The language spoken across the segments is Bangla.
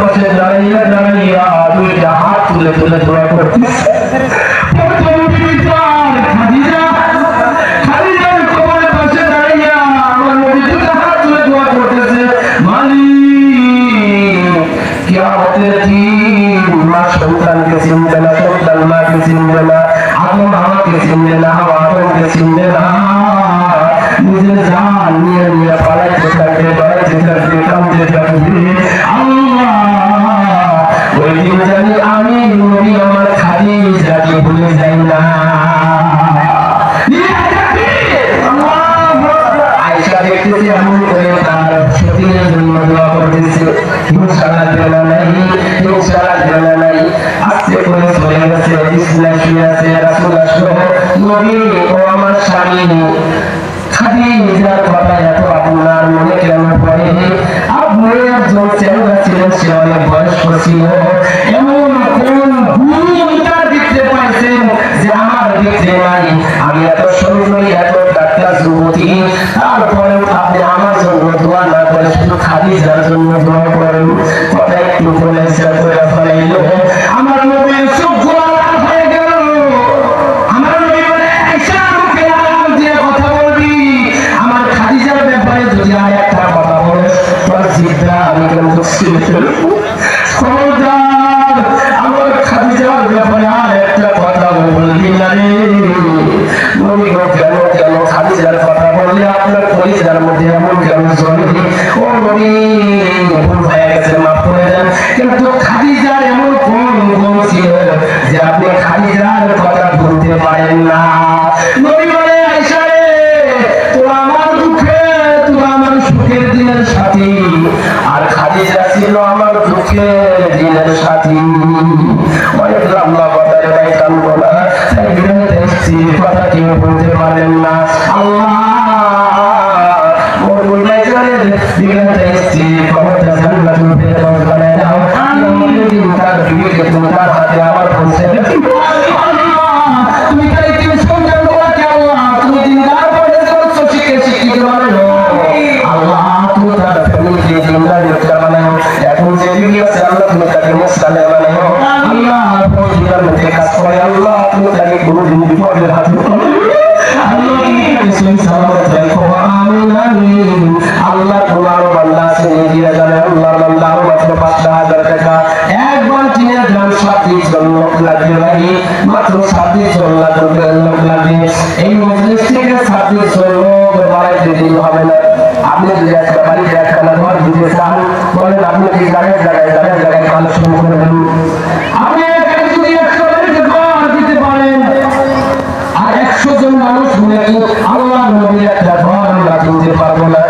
পাশে দাঁড়িয়ে দাঁড়িয়ে দুইটা হাত তুলে তুলে দোয়া করতেছে। খাদিজার কবরের পাশে দাঁড়িয়ে আমার নবী দুইটা হাত তুলে দোয়া করতেছে, মালিক কিয়ামতের দিন মা সন্তানকে চিনবে না, সন্তান মাকে চিনবে না, আদম হাওয়াকে চিনবে না, হাওয়া আদমকে চিনবে না, নিজের জান নিয়ে নিয়ে পালাইতে থাকবে, পালাইতে থাকবে, কাঁদতে থাকবে। আল্লাহ ওই দিন জানি আমি নবী আমার খাদিজাকে ভুলে যাই না। আয়েশা দেখতেছি এমন করে তার সতীনের জন্য দোয়া করতেছে, হিংসা লাগবে না নাই, হিংসা লাগবে না নাই। আস্তে করে চলে গেছে, বিছানায় শুয়ে আছে, রাসূল আসলো, নবী ও আমার স্বামী খাদিজার কথা এত আপনার মনে কেন পড়ে? আপনি একজন চেহারা ছিলেন, সে অনেক বয়স্ক ছিল, এমন কোন গুণ তার দেখতে পাইছেন যে আমার দেখতে নাই? আমি এত সুন্দরী, এত ডাক্তার যুবতী, তারপরেও আপনি আমার জন্য দোয়া না করে শুধু খাদিজার জন্য দোয়া করেন। কথা একটু বলে করে ফেলাইল। আমার নবীর চোখ গোলা হয়ে গেল। আমার নবী বলে, আয়েশা মুখে লাগাম দিয়ে কথা বলবি, আমার খাদিজার ব্যাপারে যদি আর একটা কথা বলে তোর জিদ্রা আমি কেন খবরদার, আমার খাদিজার ব্যাপারে আর একটা কথা বলবি না রে। নবী গো, কেন কেন খাদিজার কথা বললে আপনার কলিজার মধ্যে এমন কেন জ্বলে? ও নবী, ভুল হয়ে গেছে, মাফ করে দেন। কিন্তু খাদিজার এমন কোন গুণ ছিল যে আপনি খাদিজার কথা বলতে পারেন না? নবী বলে, আয়েশা রে, তোর আমার দুঃখে, তোর আমার সুখের দিনের সাথী, আর খাদিজা ছিল আমার দুঃখের দিনের সাথী। অনেক লম্বা কথা এটাই টানবো না, তাই বিরোধে এসছি, কথা কেউ বলতে পারেন না। আল্লাহ ওর বইলাই জানেন, বিরোধে এসছি, খবরটা জান্নাতুল ফেরদাউস বানায় দাও। দিন তার বিবেকে তুমি তার হাতে আমার পৌঁছে দেবে। তুমি তাই তুমি সন্তান তোমাকে আল্লাহ, তুমি দিনদার পড়ে করছো, শিখে শিক্ষিত বানানো। আল্লাহ তুমি তার ফ্যামিলিকে দিনদার লোকটা বানাও। এখন যে বিবি আছে আল্লাহ তুমি তাকে মুস্তালে বানাও। আল্লাহ পরিবার মধ্যে কাজ করে, আল্লাহ তুমি তাকে কোনোদিন বিপদের হাত আল্লাহ তোমার বান্দা আছে দিয়ে যাবে। আল্লাহ বান্দা মাত্র ৫,০০০ টাকা একবার কিনে দিলাম, ৩৭ জন লোক লাগবে ভাই, মাত্র ৩৭ জন লোক লাগবে। এই মজলিস থেকে ৩৭ জন লোক বাড়াইতে দিন হবে না। আপনি যদি একটা বাড়িতে একটা ঘর দিতে চান, বলেন আপনি কি জায়গায় জায়গায় জায়গায় জায়গায় কালেকশন করে দেন। আপনি যদি ১০০ বাড়িতে ঘর দিতে পারেন, আর ১০০ জন মানুষ হলে কি আল্লাহ নবীর একটা ঘর আমরা কিনতে পারবো না?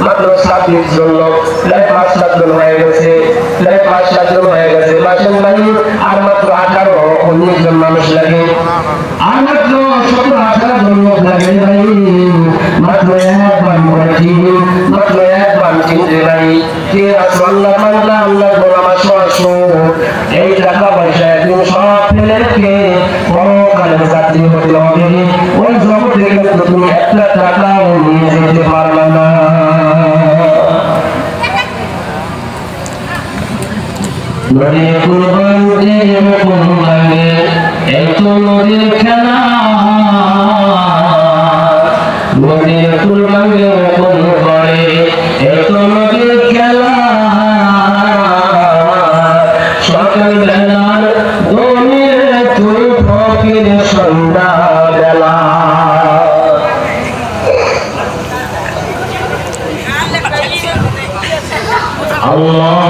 মাত্র ২৭ জন লোক, প্রায় ৫-৭ জন হয়ে গেছে, প্রায় ৫-৭ জন হয়ে গেছে। মাসের বাড়ি আর মাত্র ১৮-১৯ জন মানুষ লাগে, আর মাত্র ১৭-১৮ জন লোক লাগে ভাই, মাত্র একবার করেছি মাত্র একবার চিনতে নাই কে রাসূলুল্লাহ মানলাম আল্লাহ গোলাম আসো এই টাকা পয়সা একদিন সব ফেলে রেখে পরকালে যাত্রী হতে হবে ওই জগৎ থেকে তুমি একটা টাকাও নিয়ে যেতে পারবে না নদীর কুরবান দিয়ে কোন লাগে এই তো নদীর খেলা নদীর কুরবান দিয়ে কোন করে এই তো নদীর খেলা সকাল বেলার দোনে তুই ফকির সন্ধ্যা বেলা আল্লাহ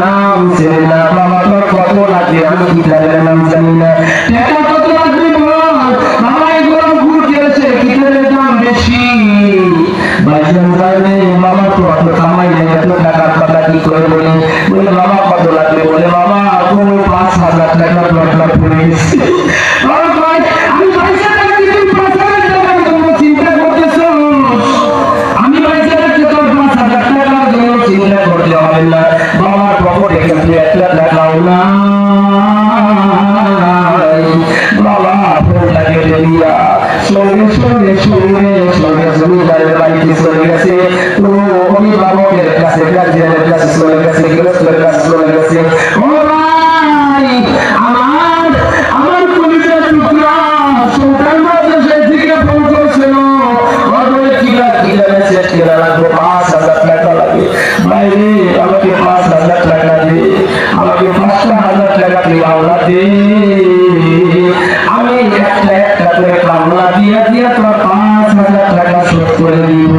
নাম জানি না বাবা তোর কত লাগে আমি কিতাবের নাম জানি না টাকা কত লাগবে বল বাবা এগুলো ঘুরতে আছে কিতাবের দাম বেশি ভাইজান জানে বাবা তো অত কামাই নেই এত টাকা কথা কি করে বলে বলে বাবা কত লাগবে বলে বাবা তুমি 5,000 টাকা দরকার পড়ে গেছে বাবা ভাই আমি পয়সা টাকা দিতে 5,000 টাকা তুমি চিন্তা করতেছো আমি পয়সা টাকা তোর 5,000 টাকার জন্য চিন্তা করতে হবে না বাবার পকেটে কিন্তু একটা টাকাও নাই বাবা ফোনটা কেটে দিয়া সঙ্গে সঙ্গে জমিদারের বাড়িতে চলে গেছে অভিভাবকের কাছে গার্জিয়ানের কাছে চলে গেছে গৃহস্থের কাছে চলে গেছে ও ভাই আমার কলিজার টুকরা সন্তান মাদ্রাসায় থেকে ফোন করেছিল ওদের কিলা মেসেজ কেনা লাগবে 5,000 টাকা লাগে বাইরে আমাকে 5,000 টাকা দে আমাকে 5,000 টাকা দিয়ে আওলা দে আমি একটা করে কামলা দিয়া তোর 5,000 টাকা শোধ করে দিব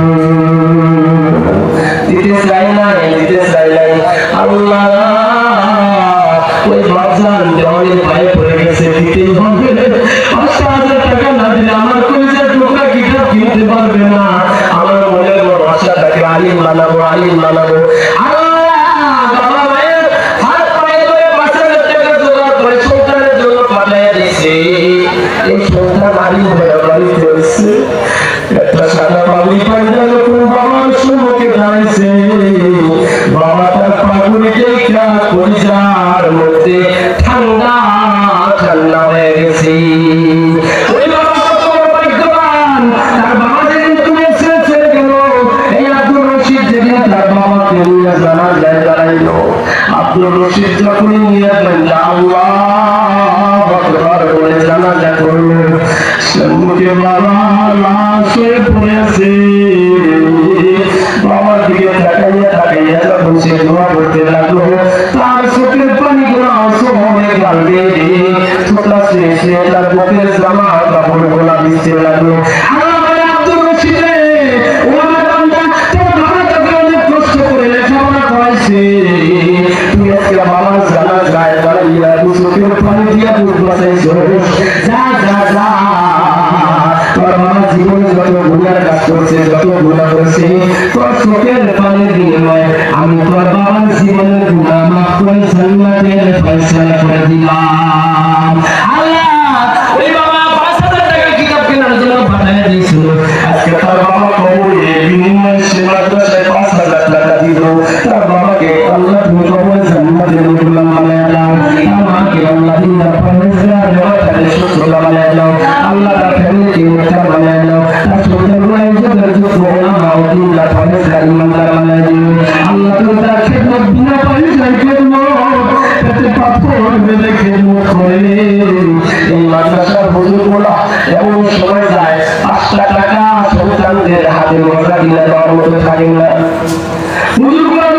দিতে চাই নাই আল্লাহ ওই বাজান দেওয়ালের পায়ে পড়ে গেছে দিতে হবে 5,000 টাকা না দিলে আমার কলিজার টুকরা কিতাব কিনতে পারবে না আমার মনের বড় আশা থাকে আলিম বানাবো বাবা মায়ের হাত পায়ে ধরে 5,000 টাকা জোগাড় করে সন্তানের জন্য পাঠিয়ে দিয়েছে এই সন্তান আলিম হয়ে বাড়িতে এসেছে একটা সাদা পাগড়ি পাঞ্জা যখন বাবার সম্মুখে দাঁড়াইছে বাবা তার পাগড়ি দেখা কলিজার মধ্যে ঠান্ডা হয়ে গেছে ওই বাবা কত বড় ভাগ্যবান তার বাবা যেদিন তুমি ছেড়ে গেল এই আব্দুল রশিদ যেদিন তার বাবাকে নিয়ে জানাজায় দাঁড়াইলো আব্দুল রশিদ যখন নিয়ে গেলেন আল্লাহু আকবার বলে জানাজা করলো সম্মুখে বাবা লাশ হয়ে পড়ে আছে বাবার দিকে তাকাইয়া যখন সে দোয়া করতে লাগলো তার চোখের পানিগুলো আঁসু হয়ে গালবে ছোটলা সে তার বুকের জামা কাপড় গোলা দিতে লাগলো আব্দুল রশিদ রে ও আমার বান্দা তোর বাবা তোকে অনেক কষ্ট করে লেখাপড়া করাইছে তুই আজকে বাবার জানাজ গায়ে দাঁড়িয়ে চোখের পানি দিয়া দুধ বাঁচাইছো যা তোর বাবা জীবনে যত গুনার কাজ করছে যত গুনাহ করেছে তোর চোখের পানির বিনিময়ে আমি তোর বাবার জীবনের গুনাহ মাফ করে জান্নাতের ফয়সালা করে দিলাম আল্লাহ ওই বাবা 5,000 টাকা কিতাব কেনার জন্য পাঠিয়ে দিয়েছিল আজকে তোর বাবা কবরে বিনিময়ে সে মাদ্রাসায় 5,000 টাকা দিল তোর বাবাকে আল্লাহ তুমি কবরে জান্নাতের গোলাম বানায় দাও আমাকে আল্লাহ দিনের ফয়সালা করে সুস্থ বানায় দাও আল্লাহ তার ফ্যামিলিকে নেতা বানায় দাও তার সন্তানগুলো ইজ্জতের যোগ্য ওলামা ও দিনদার পরেজগার ইমানদার বানায় দিও আল্লাহ তুমি তার খেদমত বিনা পয়সায় খেদমত এতে পাথর বেঁধে খেদমত করে এই মাদ্রাসার হুজুরগুলো এমন সময় যায় 5 টাকা সন্তানদের হাতে মজা দিলে দেওয়ার মতো থাকে না হুজুরগুলো